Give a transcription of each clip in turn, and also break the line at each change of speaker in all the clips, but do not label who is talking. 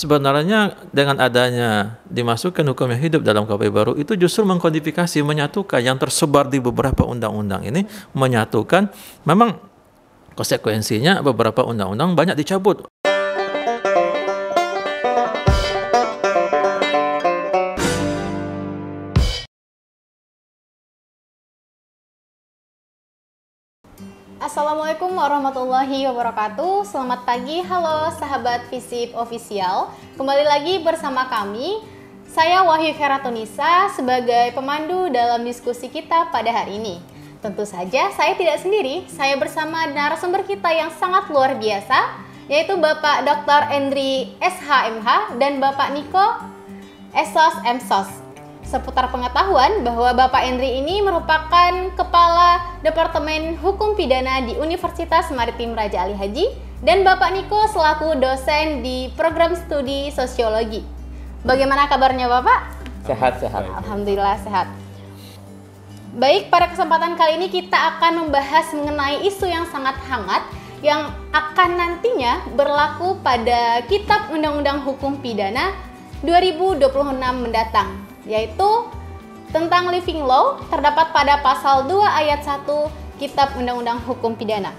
sebenarnya dengan adanya dimasukkan hukum yang hidup dalam KUHP baru itu justru mengkodifikasi, menyatukan yang tersebar di beberapa undang-undang ini, menyatukan. Memang konsekuensinya beberapa undang-undang banyak dicabut.
Assalamualaikum warahmatullahi wabarakatuh. Selamat pagi, halo sahabat Visip Official. Kembali lagi bersama kami. Saya Wahyu Kheratunisa sebagai pemandu dalam diskusi kita pada hari ini. Tentu saja saya tidak sendiri, saya bersama narasumber kita yang sangat luar biasa, yaitu Bapak Dr. Endri SHMH dan Bapak Niko Esos MSOS. Seputar pengetahuan bahwa Bapak Endri ini merupakan Kepala Departemen Hukum Pidana di Universitas Maritim Raja Ali Haji dan Bapak Niko selaku dosen di program studi sosiologi. Bagaimana kabarnya Bapak?
Sehat-sehat.
Alhamdulillah sehat. Baik, pada kesempatan kali ini kita akan membahas mengenai isu yang sangat hangat yang akan nantinya berlaku pada Kitab Undang-Undang Hukum Pidana 2026 mendatang, yaitu tentang living law terdapat pada pasal 2 ayat 1 Kitab Undang-Undang Hukum Pidana.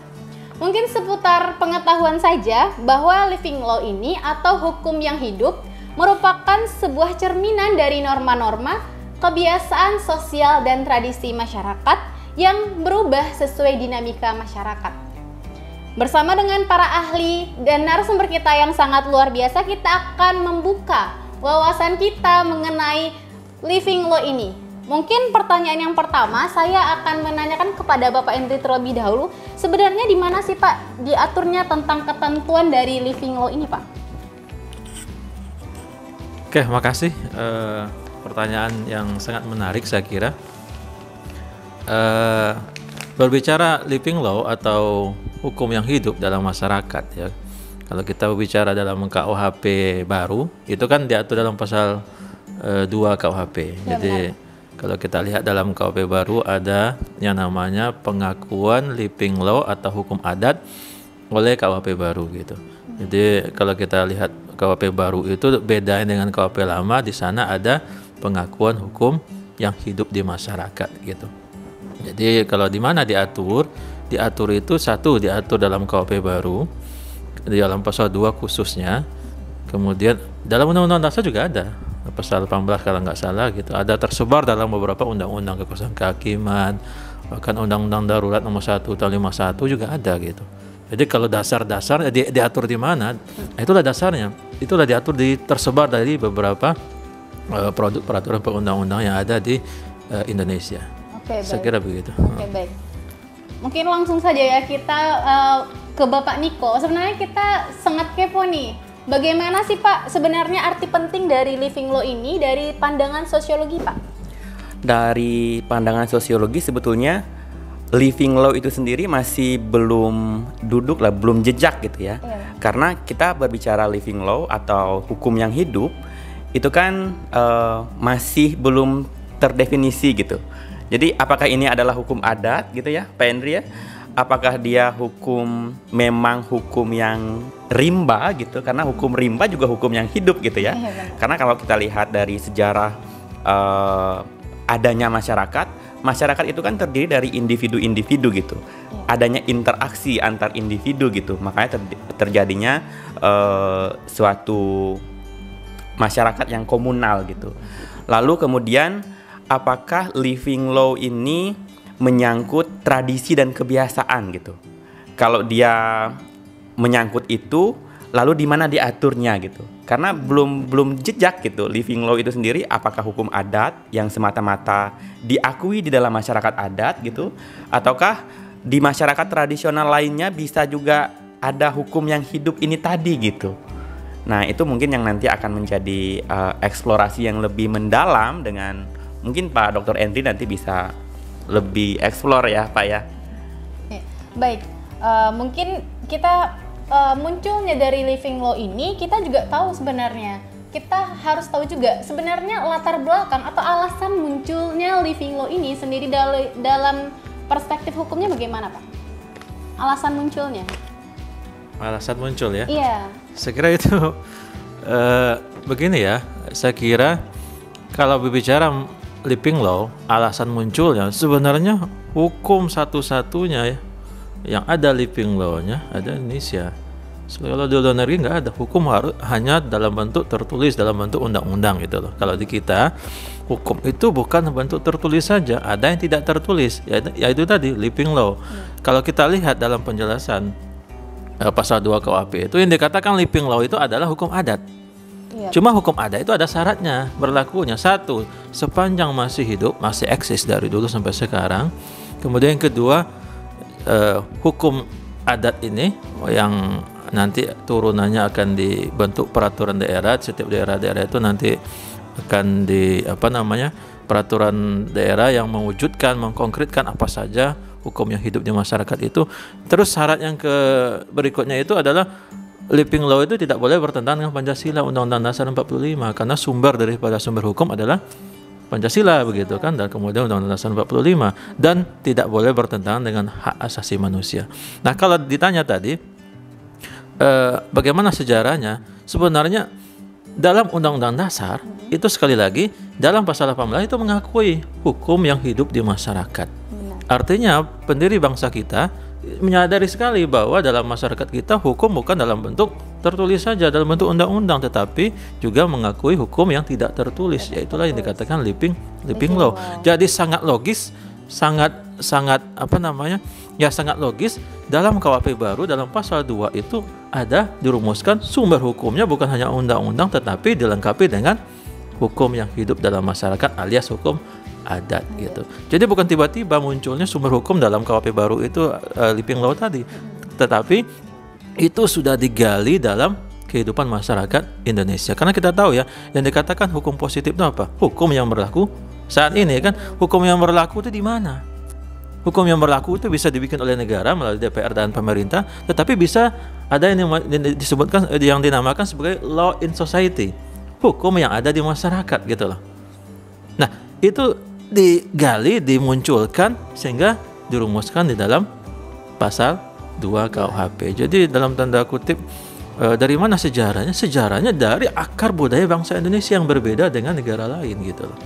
Mungkin seputar pengetahuan saja bahwa living law ini atau hukum yang hidup merupakan sebuah cerminan dari norma-norma, kebiasaan sosial dan tradisi masyarakat yang berubah sesuai dinamika masyarakat. Bersama dengan para ahli dan narasumber kita yang sangat luar biasa, kita akan membuka wawasan kita mengenai living law ini. Mungkin pertanyaan yang pertama saya akan menanyakan kepada Bapak Endri terlebih dahulu. Sebenarnya di mana sih Pak diaturnya tentang ketentuan dari living law ini Pak?
Oke, makasih. Pertanyaan yang sangat menarik saya kira. Berbicara living law atau hukum yang hidup dalam masyarakat ya. Kalau kita berbicara dalam KUHP baru, itu kan diatur dalam pasal 2 KUHP.
Ya,
jadi benar. Kalau kita lihat dalam KUHP baru ada yang namanya pengakuan living law atau hukum adat oleh KUHP baru gitu. Jadi kalau kita lihat KUHP baru itu beda dengan KUHP lama, di sana ada pengakuan hukum yang hidup di masyarakat gitu. Jadi kalau di mana diatur itu satu diatur dalam KUHP baru di dalam pasal 2 khususnya. Kemudian dalam undang-undang dasar juga ada pasal 18 kalau nggak salah gitu, ada tersebar dalam beberapa undang-undang kekuasaan kehakiman, bahkan undang-undang darurat nomor 1 tahun 51 juga ada gitu. Jadi kalau dasar-dasar diatur di mana, itulah dasarnya, itulah diatur tersebar dari beberapa produk peraturan perundang-undang yang ada di Indonesia.
Oke, baik.
Saya kira begitu.
Oke, baik. Mungkin langsung saja ya kita ke Bapak Niko. Sebenarnya kita sangat kepo nih. Bagaimana sih Pak sebenarnya arti penting dari living law ini dari pandangan sosiologi Pak?
Dari pandangan sosiologi sebetulnya living law itu sendiri masih belum duduk lah, belum jejak gitu ya.
Iya.
Karena kita berbicara living law atau hukum yang hidup itu kan masih belum terdefinisi gitu. Jadi apakah ini adalah hukum adat gitu ya Pak Endri ya? Apakah dia memang hukum yang rimba gitu, karena hukum rimba juga hukum yang hidup gitu ya. Karena kalau kita lihat dari sejarah adanya masyarakat itu kan terdiri dari individu-individu gitu. Adanya interaksi antar individu gitu, makanya terjadinya suatu masyarakat yang komunal gitu. Lalu kemudian apakah living law ini menyangkut tradisi dan kebiasaan gitu. Kalau dia menyangkut itu, lalu di mana diaturnya gitu. Karena belum jejak gitu living law itu sendiri, apakah hukum adat yang semata-mata diakui di dalam masyarakat adat gitu, ataukah di masyarakat tradisional lainnya bisa juga ada hukum yang hidup ini tadi gitu. Nah, itu mungkin yang nanti akan menjadi eksplorasi yang lebih mendalam dengan mungkin Pak Dr. Endri nanti bisa lebih eksplor ya Pak ya.
Baik, mungkin kita munculnya dari living law ini kita juga tahu sebenarnya. Kita harus tahu juga sebenarnya latar belakang atau alasan munculnya living law ini sendiri dalam perspektif hukumnya bagaimana Pak? Alasan munculnya?
Alasan muncul ya?
Iya.
Saya kira itu Begini ya, saya kira kalau berbicara living law, alasan munculnya sebenarnya hukum satu-satunya ya yang ada living law-nya ada Indonesia. Kalau di luar negeri nggak ada hukum, harus hanya dalam bentuk tertulis, dalam bentuk undang-undang gitu loh. Kalau di kita hukum itu bukan bentuk tertulis saja, ada yang tidak tertulis, yaitu tadi living law. Kalau kita lihat dalam penjelasan pasal 2 KUHP itu yang dikatakan living law itu adalah hukum adat. Cuma hukum adat itu ada syaratnya berlakunya. Satu, sepanjang masih hidup, masih eksis dari dulu sampai sekarang. Kemudian yang kedua, hukum adat ini yang nanti turunannya akan dibentuk peraturan daerah. Setiap daerah-daerah itu nanti akan peraturan daerah yang mewujudkan, mengkonkretkan apa saja hukum yang hidup di masyarakat itu. Terus syarat yang berikutnya itu adalah living law itu tidak boleh bertentangan dengan Pancasila, Undang-Undang Dasar 45, karena sumber daripada sumber hukum adalah Pancasila begitu kan, dan kemudian Undang-Undang Dasar 45, dan tidak boleh bertentangan dengan hak asasi manusia. Nah, kalau ditanya tadi bagaimana sejarahnya, sebenarnya dalam Undang-Undang Dasar itu sekali lagi dalam pasal 18 itu mengakui hukum yang hidup di masyarakat. Artinya pendiri bangsa kita menyadari sekali bahwa dalam masyarakat kita hukum bukan dalam bentuk tertulis saja, dalam bentuk undang-undang, tetapi juga mengakui hukum yang tidak tertulis, yaitulah yang dikatakan living law. Jadi sangat logis, sangat logis dalam KUHP baru dalam pasal 2 itu ada dirumuskan sumber hukumnya bukan hanya undang-undang, tetapi dilengkapi dengan hukum yang hidup dalam masyarakat alias hukum adat gitu. Jadi bukan tiba-tiba munculnya sumber hukum dalam KUHP baru itu living law tadi, tetapi itu sudah digali dalam kehidupan masyarakat Indonesia. Karena kita tahu ya, yang dikatakan hukum positif itu apa? Hukum yang berlaku saat ini kan. Hukum yang berlaku itu di mana? Hukum yang berlaku itu bisa dibikin oleh negara melalui DPR dan pemerintah, tetapi bisa ada yang disebutkan, yang dinamakan sebagai law in society, hukum yang ada di masyarakat gitu loh. Nah, itu digali, dimunculkan sehingga dirumuskan di dalam pasal 2 KUHP. Jadi dalam tanda kutip dari mana sejarahnya? Sejarahnya dari akar budaya bangsa Indonesia yang berbeda dengan negara lain gitu loh.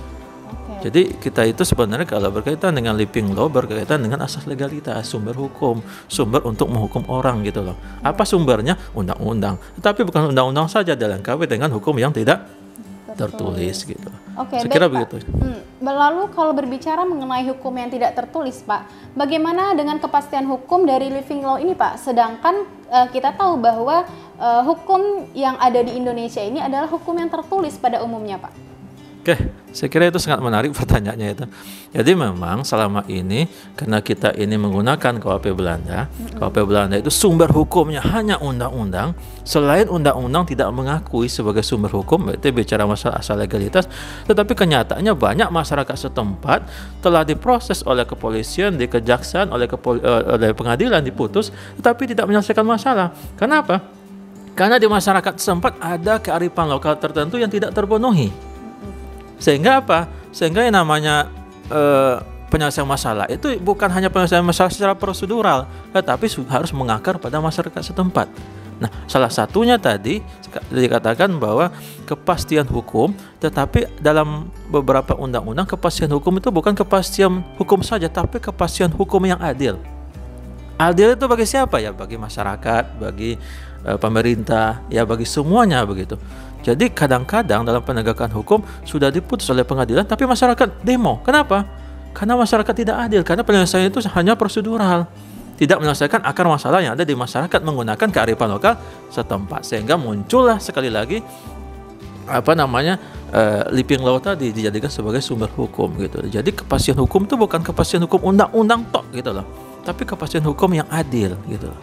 Jadi kita itu sebenarnya kalau berkaitan dengan living law berkaitan dengan asas legalitas, sumber hukum, sumber untuk menghukum orang gitu loh. Apa sumbernya? Undang-undang. Tetapi bukan undang-undang saja, dilengkapi dengan hukum yang tidak tertulis gitu. Saya kira begitu.
Lalu kalau berbicara mengenai hukum yang tidak tertulis, Pak, bagaimana dengan kepastian hukum dari living law ini, Pak? Sedangkan kita tahu bahwa hukum yang ada di Indonesia ini adalah hukum yang tertulis pada umumnya, Pak.
Oke, saya kira itu sangat menarik pertanyaannya itu. Jadi memang selama ini karena kita ini menggunakan KUHP Belanda, KUHP Belanda itu sumber hukumnya hanya undang-undang. Selain undang-undang tidak mengakui sebagai sumber hukum, berarti bicara masalah asal legalitas. Tetapi kenyataannya banyak masyarakat setempat telah diproses oleh kepolisian, di kejaksaan, oleh pengadilan diputus, tetapi tidak menyelesaikan masalah. Kenapa? Karena di masyarakat setempat ada kearifan lokal tertentu yang tidak terpenuhi. Sehingga apa? Sehingga yang namanya penyelesaian masalah itu bukan hanya penyelesaian masalah secara prosedural, tetapi harus mengakar pada masyarakat setempat. Nah, salah satunya tadi dikatakan bahwa kepastian hukum, tetapi dalam beberapa undang-undang kepastian hukum itu bukan kepastian hukum saja, tapi kepastian hukum yang adil. Adil itu bagi siapa? Ya bagi masyarakat, bagi pemerintah, ya bagi semuanya begitu. Jadi kadang-kadang dalam penegakan hukum sudah diputus oleh pengadilan, tapi masyarakat demo. Kenapa? Karena masyarakat tidak adil, karena penyelesaian itu hanya prosedural, tidak menyelesaikan akar masalah yang ada di masyarakat menggunakan kearifan lokal setempat. Sehingga muncullah sekali lagi living law tadi dijadikan sebagai sumber hukum gitu. Jadi kepastian hukum itu bukan kepastian hukum undang-undang tok gitu loh, tapi kepastian hukum yang adil gitu loh.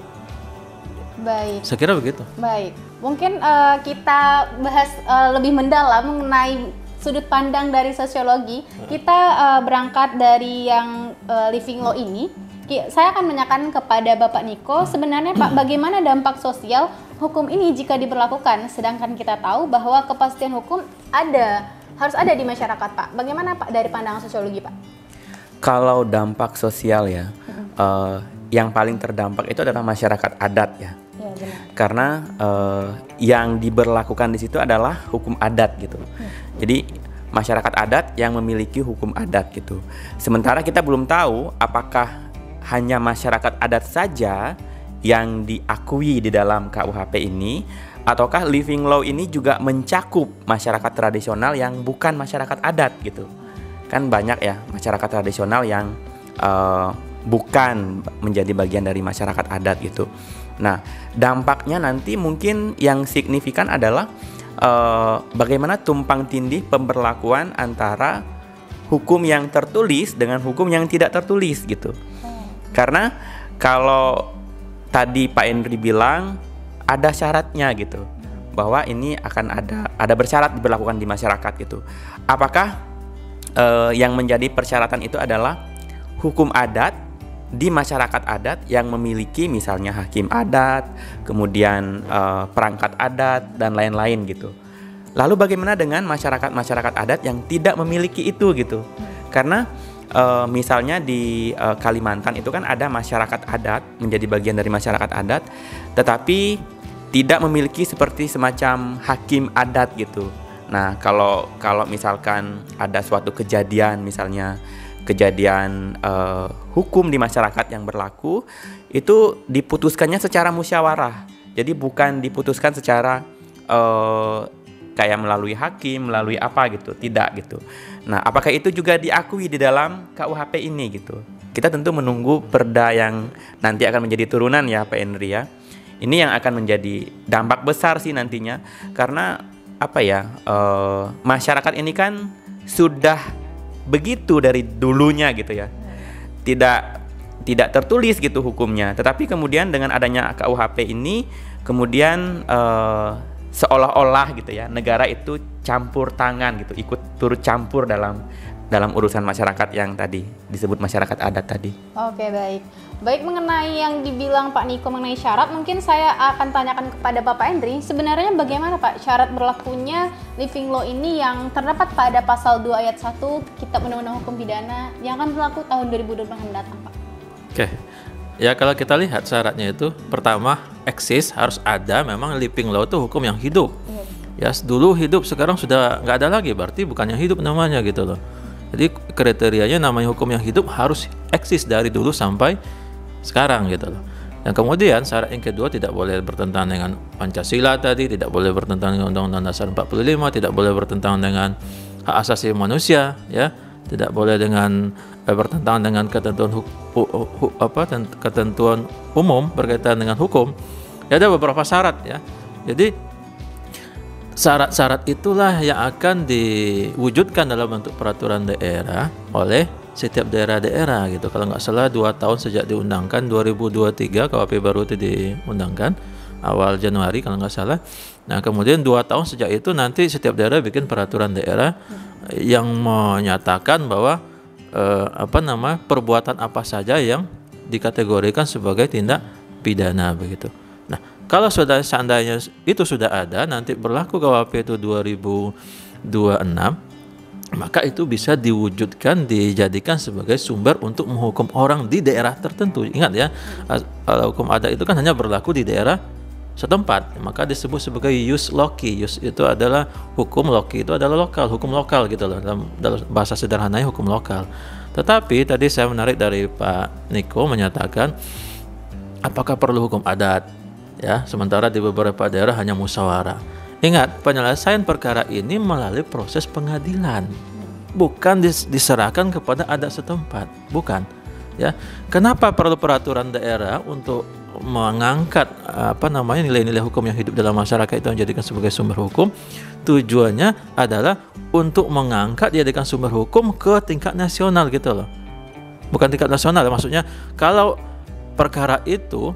Baik.
Saya kira begitu.
Baik. Mungkin kita bahas lebih mendalam mengenai sudut pandang dari sosiologi. Kita berangkat dari yang living law ini. Saya akan menanyakan kepada Bapak Niko, sebenarnya Pak, bagaimana dampak sosial hukum ini jika diberlakukan? Sedangkan kita tahu bahwa kepastian hukum harus ada di masyarakat, Pak. Bagaimana Pak dari pandangan sosiologi, Pak?
Kalau dampak sosial ya, yang paling terdampak itu adalah masyarakat adat ya.
Ya, benar.
karena yang diberlakukan di situ adalah hukum adat gitu. Jadi masyarakat adat yang memiliki hukum adat gitu. Sementara kita belum tahu apakah hanya masyarakat adat saja yang diakui di dalam KUHP ini, ataukah living law ini juga mencakup masyarakat tradisional yang bukan masyarakat adat gitu. Kan banyak ya masyarakat tradisional yang bukan menjadi bagian dari masyarakat adat gitu. Nah, dampaknya nanti mungkin yang signifikan adalah bagaimana tumpang tindih pemberlakuan antara hukum yang tertulis dengan hukum yang tidak tertulis gitu. Karena kalau tadi Pak Henry bilang ada syaratnya gitu, bahwa ini akan ada bersyarat diberlakukan di masyarakat gitu. Apakah yang menjadi persyaratan itu adalah hukum adat di masyarakat adat yang memiliki misalnya hakim adat, kemudian perangkat adat dan lain-lain gitu. Lalu bagaimana dengan masyarakat adat yang tidak memiliki itu gitu? Karena misalnya di Kalimantan itu kan ada masyarakat adat menjadi bagian dari masyarakat adat, tetapi tidak memiliki seperti semacam hakim adat gitu. Nah, kalau misalkan ada suatu kejadian misalnya kejadian hukum di masyarakat yang berlaku, itu diputuskannya secara musyawarah. Jadi bukan diputuskan secara kayak melalui hakim, melalui apa gitu, tidak gitu. Nah, apakah itu juga diakui di dalam KUHP ini gitu? Kita tentu menunggu perda yang nanti akan menjadi turunan ya Pak Henry ya. Ini yang akan menjadi dampak besar sih nantinya, karena apa ya, masyarakat ini kan sudah begitu dari dulunya gitu ya, tidak tertulis gitu hukumnya, tetapi kemudian dengan adanya KUHP ini kemudian seolah-olah gitu ya negara itu campur tangan gitu, ikut turut campur dalam urusan masyarakat yang tadi disebut masyarakat adat tadi.
Oke, baik mengenai yang dibilang Pak Niko mengenai syarat, mungkin saya akan tanyakan kepada Bapak Henry, sebenarnya bagaimana Pak syarat berlakunya living law ini yang terdapat pada pasal 2 ayat 1 Kitab Undang-Undang Hukum Pidana yang akan berlaku tahun 2020 mendatang Pak?
Oke. Ya, kalau kita lihat syaratnya itu pertama eksis, harus ada memang living law itu hukum yang hidup. Ya, dulu hidup, sekarang sudah nggak ada lagi, berarti bukan yang hidup namanya gitu loh. Jadi kriterianya namanya hukum yang hidup harus eksis dari dulu sampai sekarang gitu loh. Dan kemudian syarat yang kedua tidak boleh bertentangan dengan Pancasila tadi, tidak boleh bertentangan dengan Undang-Undang Dasar 45, tidak boleh bertentangan dengan hak asasi manusia, ya, tidak boleh dengan bertentangan dengan ketentuan umum berkaitan dengan hukum. Ya, ada beberapa syarat ya. Jadi syarat-syarat itulah yang akan diwujudkan dalam bentuk peraturan daerah oleh setiap daerah-daerah gitu. Kalau nggak salah 2 tahun sejak diundangkan, 2023 KUHP baru itu diundangkan awal Januari kalau nggak salah. Nah, kemudian 2 tahun sejak itu nanti setiap daerah bikin peraturan daerah yang menyatakan bahwa perbuatan apa saja yang dikategorikan sebagai tindak pidana begitu. Nah, kalau seandainya itu sudah ada, nanti berlaku KUHP itu 2026, maka itu bisa diwujudkan, dijadikan sebagai sumber untuk menghukum orang di daerah tertentu. Ingat ya, hukum adat itu kan hanya berlaku di daerah setempat, maka disebut sebagai jus loci. Jus itu adalah hukum, loci itu adalah lokal, hukum lokal gitu loh, dalam bahasa sederhananya hukum lokal. Tetapi tadi saya menarik dari Pak Niko menyatakan apakah perlu hukum adat? Ya, sementara di beberapa daerah hanya musyawarah. Ingat, penyelesaian perkara ini melalui proses pengadilan, bukan diserahkan kepada adat setempat, bukan. Ya, kenapa perlu peraturan daerah untuk mengangkat nilai-nilai hukum yang hidup dalam masyarakat itu menjadikan sebagai sumber hukum? Tujuannya adalah untuk mengangkat dijadikan sumber hukum ke tingkat nasional gitu loh. Bukan tingkat nasional, maksudnya kalau perkara itu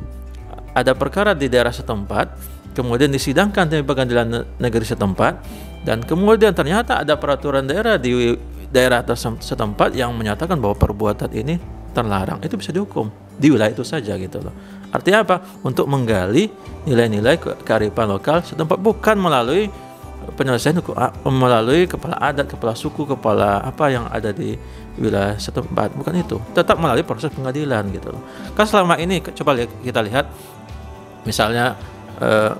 ada perkara di daerah setempat, kemudian disidangkan di pengadilan negeri setempat, dan kemudian ternyata ada peraturan daerah di daerah setempat yang menyatakan bahwa perbuatan ini terlarang, itu bisa dihukum di wilayah itu saja gitu loh. Artinya apa? Untuk menggali nilai-nilai kearifan lokal setempat, bukan melalui penyelesaian hukum melalui kepala adat, kepala suku, kepala apa yang ada di wilayah setempat, bukan itu. Tetap melalui proses pengadilan gitu loh. Kan selama ini coba kita lihat misalnya eh,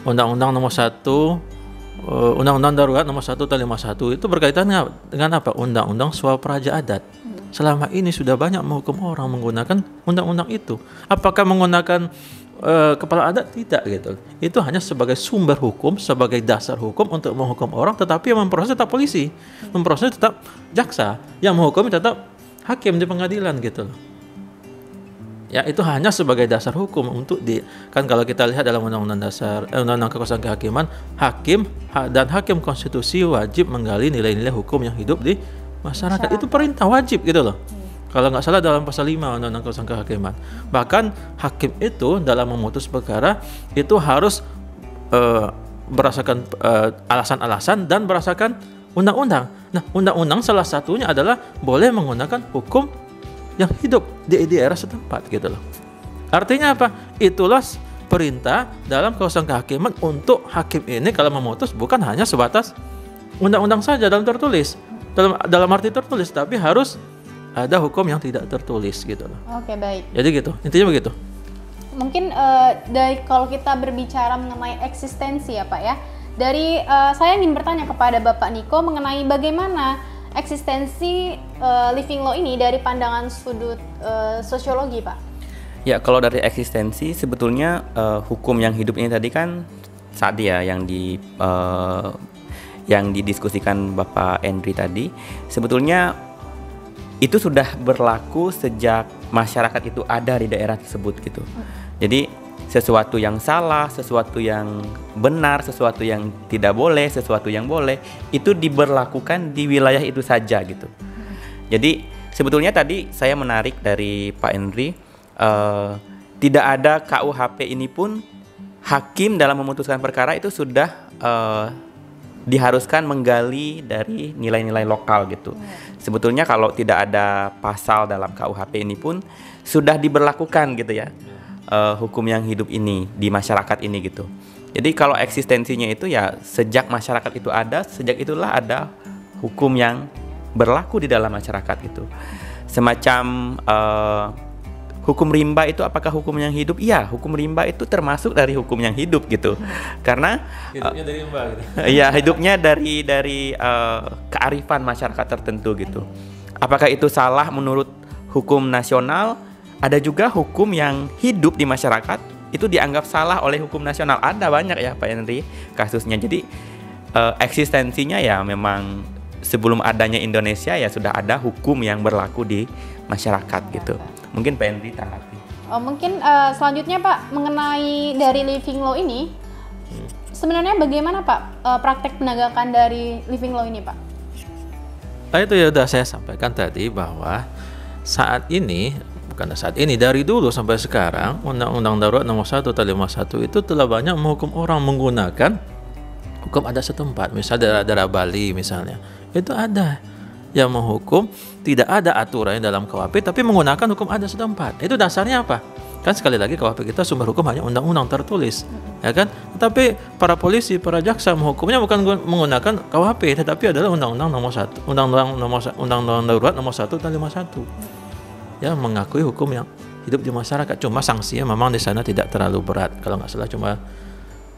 Undang-Undang nomor 1, Undang-Undang Darurat nomor 1 tahun 51 itu berkaitan dengan apa? Undang-Undang Swaperaja Adat. Selama ini sudah banyak menghukum orang menggunakan undang-undang itu. Apakah menggunakan kepala adat? Tidak gitu. Itu hanya sebagai sumber hukum, sebagai dasar hukum untuk menghukum orang, tetapi yang memproses tetap polisi, memproses tetap jaksa, yang menghukum tetap hakim di pengadilan gitu loh. Ya, itu hanya sebagai dasar hukum untuk kan kalau kita lihat dalam Undang-Undang Dasar, Undang-Undang Kekuasaan Kehakiman, dan hakim konstitusi wajib menggali nilai-nilai hukum yang hidup di masyarakat. Itu perintah wajib gitu loh. Kalau nggak salah dalam pasal 5 Undang-Undang Kekuasaan Kehakiman. Bahkan hakim itu dalam memutus perkara itu harus berdasarkan alasan-alasan dan berdasarkan undang-undang. Nah, undang-undang salah satunya adalah boleh menggunakan hukum yang hidup di daerah setempat gitu loh. Artinya apa? Itulah perintah dalam kekuasaan kehakiman untuk hakim ini kalau memutus bukan hanya sebatas undang-undang saja dalam tertulis, dalam arti tertulis, tapi harus ada hukum yang tidak tertulis gitu loh.
Oke, baik.
Jadi gitu, intinya begitu.
Mungkin dari kalau kita berbicara mengenai eksistensi ya Pak ya, dari saya ingin bertanya kepada Bapak Niko mengenai bagaimana eksistensi living law ini dari pandangan sudut sosiologi, Pak.
Ya, kalau dari eksistensi sebetulnya hukum yang hidup ini tadi kan tadi ya yang didiskusikan Bapak Endri tadi, sebetulnya itu sudah berlaku sejak masyarakat itu ada di daerah tersebut gitu. Jadi sesuatu yang salah, sesuatu yang benar, sesuatu yang tidak boleh, sesuatu yang boleh, itu diberlakukan di wilayah itu saja gitu. Jadi sebetulnya tadi saya menarik dari Pak Endri, tidak ada KUHP ini pun hakim dalam memutuskan perkara itu sudah diharuskan menggali dari nilai-nilai lokal gitu. Sebetulnya kalau tidak ada pasal dalam KUHP ini pun sudah diberlakukan gitu ya. Hukum yang hidup ini di masyarakat ini gitu. Jadi kalau eksistensinya itu ya sejak masyarakat itu ada, sejak itulah ada hukum yang berlaku di dalam masyarakat itu. Semacam hukum rimba itu apakah hukum yang hidup? Iya, hukum rimba itu termasuk dari hukum yang hidup gitu. Karena
hidupnya dari rimba gitu.
Iya, hidupnya dari kearifan masyarakat tertentu gitu. Apakah itu salah menurut hukum nasional? Ada juga hukum yang hidup di masyarakat itu dianggap salah oleh hukum nasional. Ada banyak ya Pak Henry kasusnya. Jadi eksistensinya ya memang sebelum adanya Indonesia ya sudah ada hukum yang berlaku di masyarakat gitu. Mungkin Pak Henry tanggapi.
Mungkin selanjutnya Pak mengenai dari living law ini sebenarnya bagaimana Pak praktek penegakan dari living law ini Pak?
Itu ya udah saya sampaikan tadi bahwa saat ini dari dulu sampai sekarang Undang-Undang Darurat nomor 1 tahun 51 itu telah banyak menghukum orang menggunakan hukum adat setempat. Misalnya daerah Bali misalnya, itu ada yang menghukum tidak ada aturan dalam KUHP tapi menggunakan hukum adat setempat. Itu dasarnya apa? Kan sekali lagi KUHP kita sumber hukum hanya undang-undang tertulis, ya kan? Tetapi para polisi, para jaksa menghukumnya bukan menggunakan KUHP tetapi adalah Undang-Undang nomor 1, Undang-Undang Darurat nomor 1 tahun 51. Ya, mengakui hukum yang hidup di masyarakat. Cuma sanksinya memang di sana tidak terlalu berat. Kalau nggak salah cuma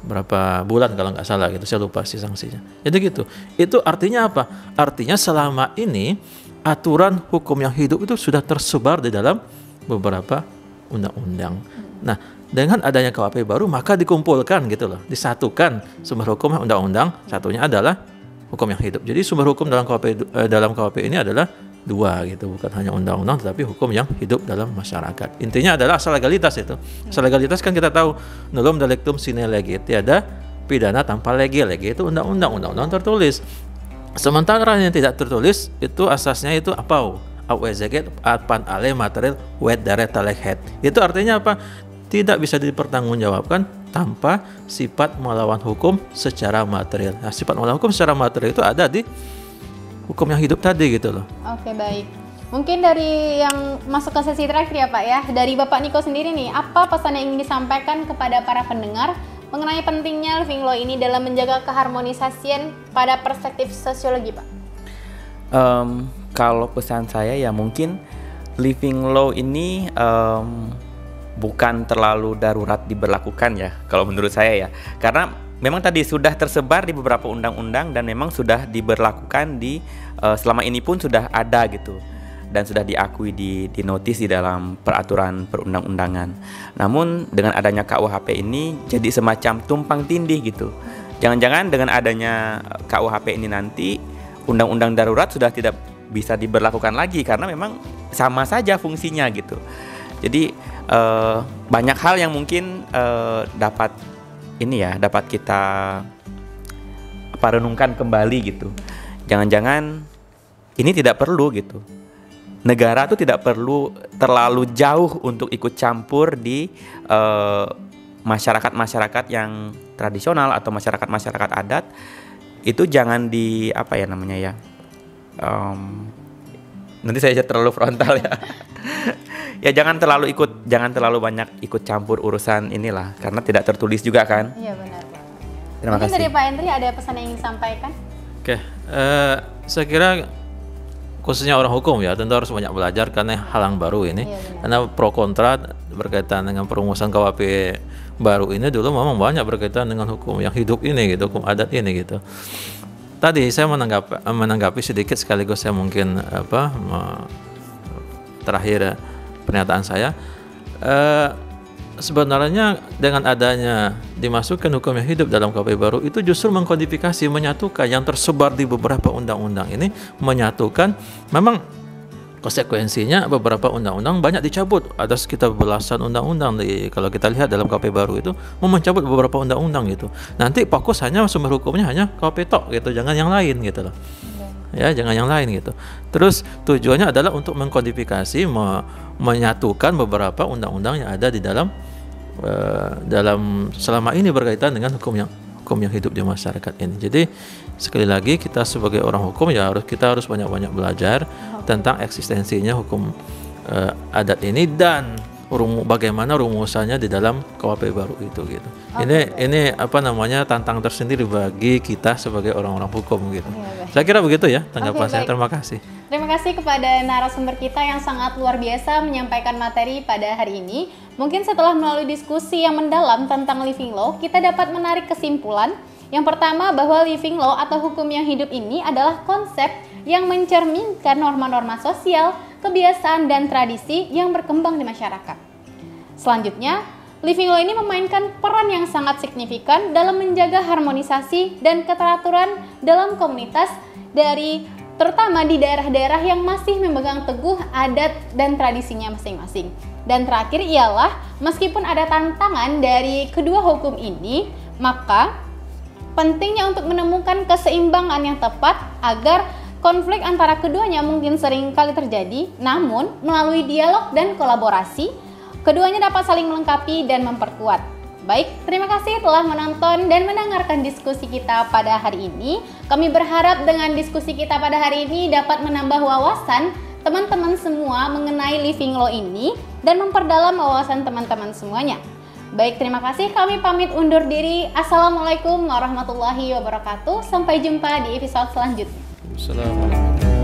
berapa bulan kalau nggak salah gitu. Saya lupa sih sanksinya. Jadi gitu. Itu artinya apa? Artinya selama ini aturan hukum yang hidup itu sudah tersebar di dalam beberapa undang-undang. Nah, dengan adanya KUHP baru maka dikumpulkan gitu loh. Disatukan sumber hukum undang-undang. Satunya adalah hukum yang hidup. Jadi sumber hukum dalam KUHP ini adalah dua gitu, bukan hanya undang-undang tetapi hukum yang hidup dalam masyarakat. Intinya adalah asal legalitas itu. Asal legalitas kan kita tahu nullum delictum sine lege, tiada pidana tanpa lege. Lege itu undang-undang tertulis. Sementara yang tidak tertulis itu asasnya itu apa? Au exeget pan ale material wet dare talekhet. Itu artinya apa? Tidak bisa dipertanggungjawabkan tanpa sifat melawan hukum secara material. Nah, sifat melawan hukum secara material itu ada di hukum yang hidup tadi gitu loh.
Oke, baik. Mungkin dari yang masuk ke sesi terakhir ya Pak ya, dari Bapak Niko sendiri nih, apa pesan yang ingin disampaikan kepada para pendengar mengenai pentingnya living law ini dalam menjaga keharmonisasian pada perspektif sosiologi Pak?
Kalau pesan saya ya mungkin living law ini bukan terlalu darurat diberlakukan ya, kalau menurut saya ya. Karena memang tadi sudah tersebar di beberapa undang-undang dan memang sudah diberlakukan di selama ini pun sudah ada gitu. Dan sudah diakui di notis di dalam peraturan perundang-undangan. Namun dengan adanya KUHP ini jadi semacam tumpang tindih gitu. Jangan-jangan dengan adanya KUHP ini nanti undang-undang darurat sudah tidak bisa diberlakukan lagi karena memang sama saja fungsinya gitu. Jadi banyak hal yang mungkin dapat kita renungkan kembali gitu. Jangan-jangan ini tidak perlu gitu. Negara tuh tidak perlu terlalu jauh untuk ikut campur di masyarakat-masyarakat yang tradisional atau masyarakat-masyarakat adat. Itu jangan di nanti saya terlalu frontal ya. Ya jangan terlalu banyak ikut campur urusan inilah karena tidak tertulis juga kan.
Iya benar Pak.
Terima
Mungkin
kasih.
dari Pak Henry ada pesan yang ingin disampaikan?
Oke, saya kira khususnya orang hukum ya tentu harus banyak belajar karena hal yang baru ini.
Iya, benar.
Karena pro kontra berkaitan dengan perumusan KUHP baru ini dulu memang banyak berkaitan dengan hukum yang hidup ini gitu, hukum adat ini gitu. Tadi saya menanggapi sedikit sekaligus saya mungkin terakhir pernyataan saya. Sebenarnya dengan adanya dimasukkan hukum yang hidup dalam KUHP baru itu justru mengkodifikasi, menyatukan yang tersebar di beberapa undang-undang ini, menyatukan. Memang konsekuensinya beberapa undang-undang banyak dicabut, ada sekitar belasan undang-undang kalau kita lihat dalam KUHP baru itu mencabut beberapa undang-undang gitu. Nanti fokus hanya sumber hukumnya hanya KUHP tok gitu, jangan yang lain gitu loh. Ya, jangan yang lain gitu. Terus tujuannya adalah untuk mengkodifikasi, menyatukan beberapa undang-undang yang ada di dalam selama ini berkaitan dengan hukum yang hidup di masyarakat ini. Jadi sekali lagi kita sebagai orang hukum ya kita harus banyak-banyak belajar tentang eksistensinya hukum adat ini dan bagaimana rumusannya di dalam KUHP baru itu gitu. Ini tantang tersendiri bagi kita sebagai orang-orang hukum gitu. Saya kira begitu ya tanggapan saya. Terima kasih.
Terima kasih kepada narasumber kita yang sangat luar biasa menyampaikan materi pada hari ini. Mungkin setelah melalui diskusi yang mendalam tentang living law, kita dapat menarik kesimpulan. Yang pertama bahwa living law atau hukum yang hidup ini adalah konsep yang mencerminkan norma-norma sosial, kebiasaan dan tradisi yang berkembang di masyarakat. Selanjutnya, living law ini memainkan peran yang sangat signifikan dalam menjaga harmonisasi dan keteraturan dalam komunitas terutama di daerah-daerah yang masih memegang teguh adat dan tradisinya masing-masing. Dan terakhir ialah meskipun ada tantangan dari kedua hukum ini, maka pentingnya untuk menemukan keseimbangan yang tepat agar konflik antara keduanya mungkin sering kali terjadi, namun melalui dialog dan kolaborasi, keduanya dapat saling melengkapi dan memperkuat. Baik, terima kasih telah menonton dan mendengarkan diskusi kita pada hari ini. Kami berharap dengan diskusi kita pada hari ini dapat menambah wawasan teman-teman semua mengenai living law ini dan memperdalam wawasan teman-teman semuanya. Baik, terima kasih. Kami pamit undur diri. Assalamualaikum warahmatullahi wabarakatuh. Sampai jumpa di episode selanjutnya.
Assalamualaikum.